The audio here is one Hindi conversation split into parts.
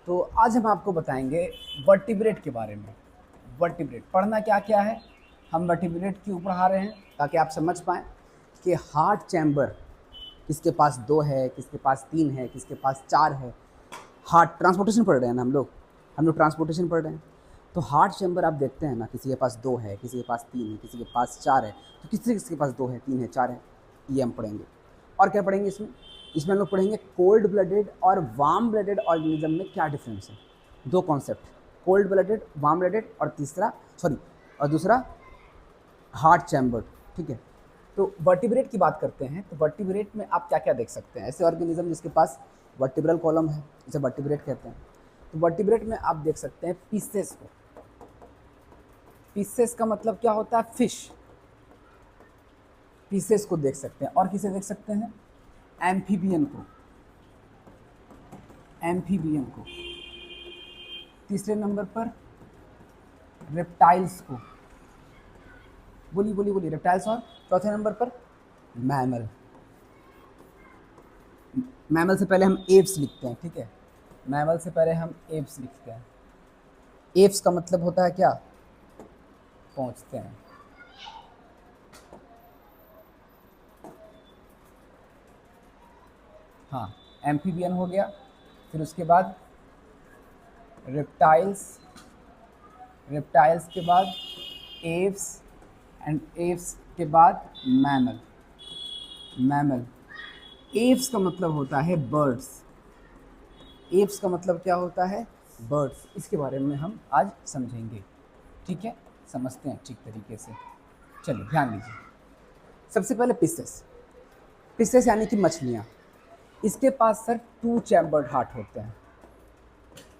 तो आज हम आपको बताएंगे वर्टिब्रेट के बारे में। वर्टिब्रेट पढ़ना क्या क्या है, हम वर्टिब्रेट क्यों पढ़ा रहे हैं, ताकि आप समझ पाएँ कि हार्ट चैम्बर किसके पास 2 है, किसके पास 3 है, किसके पास 4 है। हार्ट ट्रांसपोर्टेशन पढ़ रहे हैं ना हम लोग ट्रांसपोर्टेशन पढ़ रहे हैं। तो हार्ट चैम्बर आप देखते हैं ना, किसी के पास 2 है, किसी के पास 3 है, किसी के पास 4 है। तो किसी किसके पास 2 है, 3 है, 4 है, ये हम पढ़ेंगे। और क्या पढ़ेंगे इसमें? इसमें हम लोग पढ़ेंगे कोल्ड ब्लडेड और वार्म ब्लडेड ऑर्गेनिज्म में क्या डिफरेंस है। 2 concept, cold blooded, warm blooded, और दूसरा हार्ट चैम्बर। ठीक है। तो वर्टिब्रेट की बात करते हैं, तो वर्टिब्रेट में आप क्या क्या देख सकते हैं। ऐसे ऑर्गेनिज्म जिसके पास वर्टिब्रल कॉलम है, इसे वर्टिब्रेट कहते हैं। तो वर्टिब्रेट में आप देख सकते हैं पीसेस को। पीसेस का मतलब क्या होता है? फिश। पीसेस को देख सकते हैं। और किसे देख सकते हैं? एम्फीबियन को। एम्फीबियन को। तीसरे नंबर पर रेप्टाइल्स को। बोलिए रेप्टाइल्स। और चौथे नंबर पर मैमल। मैमल से पहले हम एव्स लिखते हैं, ठीक है। मैमल से पहले हम एव्स लिखते हैं। एव्स का मतलब होता है क्या? पहुंचते हैं। हाँ, एम्फीबियन हो गया। फिर उसके बाद रेप्टाइल्स, रेप्टाइल्स के बाद एव्स, एंड एव्स के बाद मैमल। मैमल। एव्स का मतलब होता है बर्ड्स। एव्स का मतलब क्या होता है? बर्ड्स। इसके बारे में हम आज समझेंगे, ठीक है। समझते हैं ठीक तरीके से। चलिए ध्यान दीजिए। सबसे पहले पिसेस। पिसेस यानी कि मछलियाँ। इसके पास सर 2 चैम्बर्ड हार्ट होते हैं।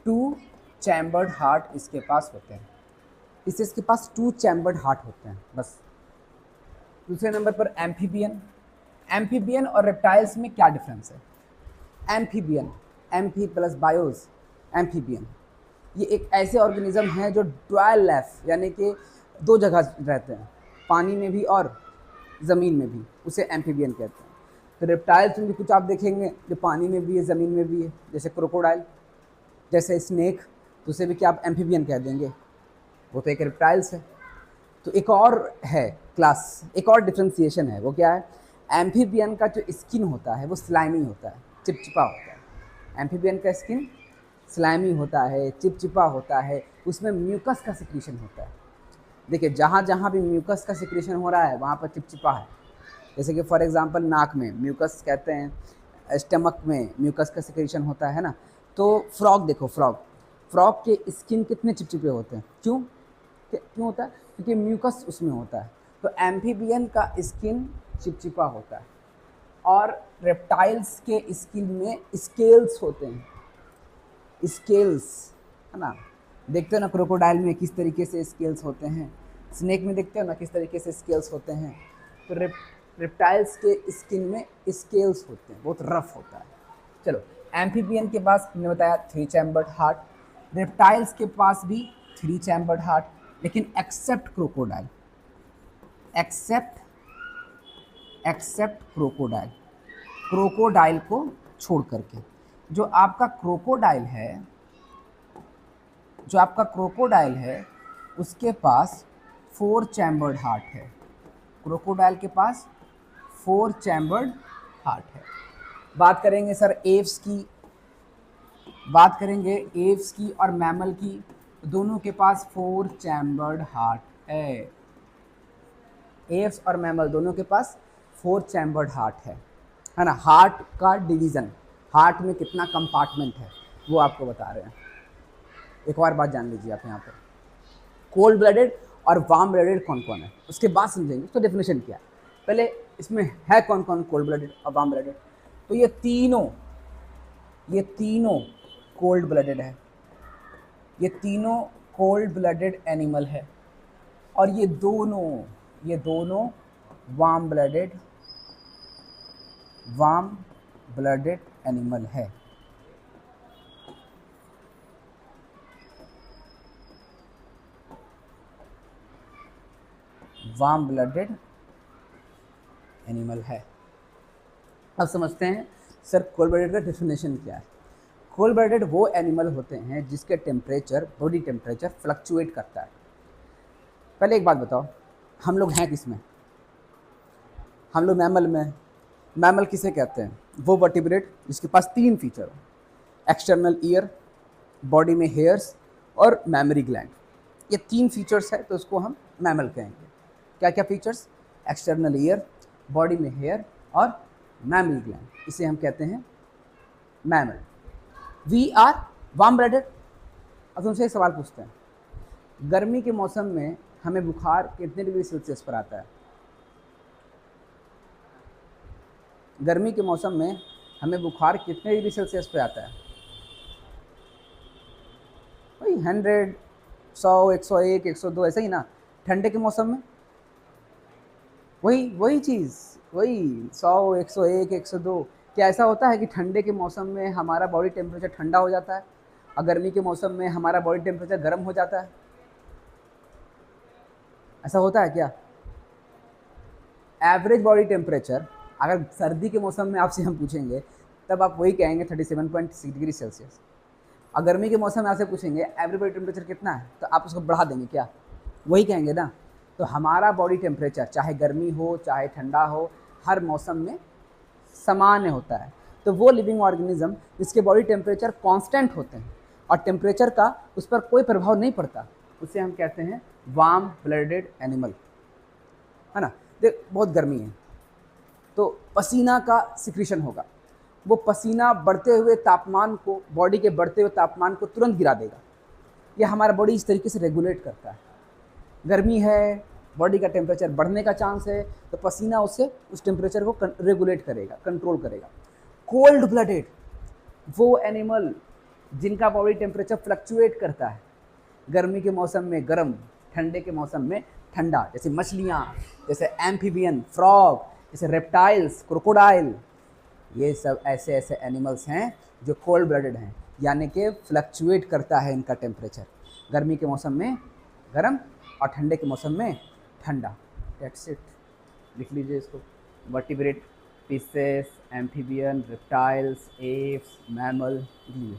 2 चैम्बर्ड हार्ट इसके पास होते हैं। पिसेस के पास 2 चैम्बर्ड हार्ट होते हैं बस। दूसरे नंबर पर एम्फीबियन। एम्फीबियन और रेप्टाइल्स में क्या डिफरेंस है? Amphibian, amphi plus BIOS, amphibian. ये एक ऐसे ऑर्गेनिज्म हैं जो ड्वेल लाइफ यानी कि 2 जगह रहते हैं, पानी में भी और ज़मीन में भी, उसे एम्फीबियन कहते हैं। तो रेप्टाइल्स में भी कुछ आप देखेंगे जो पानी में भी है, ज़मीन में भी है, जैसे क्रोकोडाइल, जैसे स्नेक। तो उसे भी क्या आप एम्फीबियन कह देंगे? वो तो एक रेप्टाइल्स है। तो एक और है क्लास, एक और डिफ्रेंसिएशन है। वो क्या है? एम्फीबियन का जो स्किन होता है वो स्लाइमी होता है, चिपचिपा होता है। एम्फीबियन का स्किन स्लाइमी होता है, चिपचिपा होता है, उसमें म्यूकस का सिक्रीशन होता है। देखिए, जहाँ जहाँ भी म्यूकस का सिक्रीशन हो रहा है वहाँ पर चिपचिपा है। जैसे कि फॉर एग्जांपल नाक में म्यूकस कहते हैं, स्टमक में म्यूकस का सिक्रीशन होता है ना। तो फ्रॉग देखो, फ्रॉग के स्किन कितने चिपचिपे होते हैं। क्यों होता है? क्योंकि म्यूकस उसमें होता है। तो एम्फीबियन का स्किन चिपचिपा होता है। और रेप्टाइल्स के स्किन में स्केल्स होते हैं। स्केल्स, है ना। देखते हो ना क्रोकोडाइल में किस तरीके से स्केल्स होते हैं, स्नेक में देखते हो ना किस तरीके से स्केल्स होते हैं। तो रेप्टाइल्स के स्किन में स्केल्स होते हैं, बहुत रफ होता है। चलो, एम्फीबियन के पास हमने बताया 3 चैम्बर्ड हार्ट। रेप्टाइल्स के पास भी 3 चैम्बर्ड हार्ट, लेकिन except crocodile. Except crocodile. Crocodile को छोड़ करके जो आपका क्रोकोडाइल है उसके पास 4 चैम्बर्ड हार्ट है। क्रोकोडाइल के पास 4 चैम्बर्ड हार्ट है। बात करेंगे सर एव्स की, और मैमल की। दोनों के पास 4 चैम्बर्ड हार्ट है। एव्स और मैमल दोनों के पास 4 चैम्बर्ड हार्ट है ना। हार्ट का डिवीज़न, हार्ट में कितना कंपार्टमेंट है वो आपको बता रहे हैं। एक और बात जान लीजिए आप यहाँ पर, कोल्ड ब्लडेड और वार्म ब्लडेड कौन कौन है, उसके बाद समझेंगे उसका डेफिनेशन क्या है। पहले इसमें है कौन कौन कोल्ड ब्लडेड और वार्म ब्लडेड? तो ये तीनों कोल्ड ब्लडेड है। ये तीनों कोल्ड ब्लडेड एनिमल है। और ये दोनों वार्म ब्लडेड एनिमल है। वार्म ब्लडेड एनिमल है। अब समझते हैं सर कोल्ड ब्लडेड का डेफिनेशन क्या है। कोल्ड ब्लडेड वो एनिमल होते हैं जिसके टेम्परेचर, बॉडी टेम्परेचर फ्लक्चुएट करता है। पहले एक बात बताओ, हम लोग हैं किस में? हम लोग मैमल में। मैमल किसे कहते हैं? वो वर्टिब्रेट जिसके पास 3 फीचर हो, एक्सटर्नल ईयर, बॉडी में हेयर्स और मैमरी ग्लैंड। ये 3 फीचर्स है तो उसको हम मैमल कहेंगे। क्या क्या फीचर्स? एक्सटर्नल ईयर, बॉडी में हेयर और मैमरी ग्लैंड, इसे हम कहते हैं mammal. We are warm blooded. अब तुमसे एक सवाल पूछते हैं, गर्मी के मौसम में हमें बुखार कितने डिग्री सेल्सियस पर आता है? गर्मी के मौसम में हमें बुखार कितने डिग्री सेल्सियस पे आता है? वही 100, 100, 101, 102, ऐसा ही ना। ठंडे के मौसम में वही चीज़, वही 100, 101, 102। क्या ऐसा होता है कि ठंडे के मौसम में हमारा बॉडी टेम्परेचर ठंडा हो जाता है और गर्मी के मौसम में हमारा बॉडी टेम्परेचर गर्म हो जाता है? ऐसा होता है क्या? एवरेज बॉडी टेम्परेचर अगर सर्दी के मौसम में आपसे हम पूछेंगे तब आप वही कहेंगे 37.6 डिग्री सेल्सियस। और गर्मी के मौसम में आपसे पूछेंगे एवरेज बॉडी टेम्परेचर कितना है, तो आप उसको बढ़ा देंगे क्या? वही कहेंगे ना। तो हमारा बॉडी टेम्परेचर चाहे गर्मी हो चाहे ठंडा हो, हर मौसम में सामान्य होता है। तो वो लिविंग ऑर्गेनिज्म जिसके बॉडी टेम्परेचर कांस्टेंट होते हैं और टेम्परेचर का उस पर कोई प्रभाव नहीं पड़ता, उसे हम कहते हैं वार्म ब्लडेड एनिमल, है ना। देख, बहुत गर्मी है तो पसीना का सिक्रीशन होगा, वो पसीना बढ़ते हुए तापमान को, बॉडी के बढ़ते हुए तापमान को तुरंत गिरा देगा। यह हमारा बॉडी इस तरीके से रेगुलेट करता है। गर्मी है, बॉडी का टेम्परेचर बढ़ने का चांस है, तो पसीना उससे उस टेम्परेचर को रेगुलेट करेगा, कंट्रोल करेगा। कोल्ड ब्लडेड वो एनिमल जिनका बॉडी टेम्परेचर फ्लक्चुएट करता है, गर्मी के मौसम में गर्म, ठंडे के मौसम में ठंडा, जैसे मछलियाँ, जैसे एम्फीबियन, फ्रॉग, जैसे रेप्टाइल्स, क्रोकोडाइल। ये सब ऐसे ऐसे एनिमल्स हैं जो कोल्ड ब्लडेड हैं, यानी कि फ्लक्चुएट करता है इनका टेम्परेचर, गर्मी के मौसम में गर्म और ठंडे के मौसम में ठंडा। दैट्स इट, लिख लीजिए इसको। Vertebrate, fishes, amphibian, reptiles, apps, mammal, लिखिए।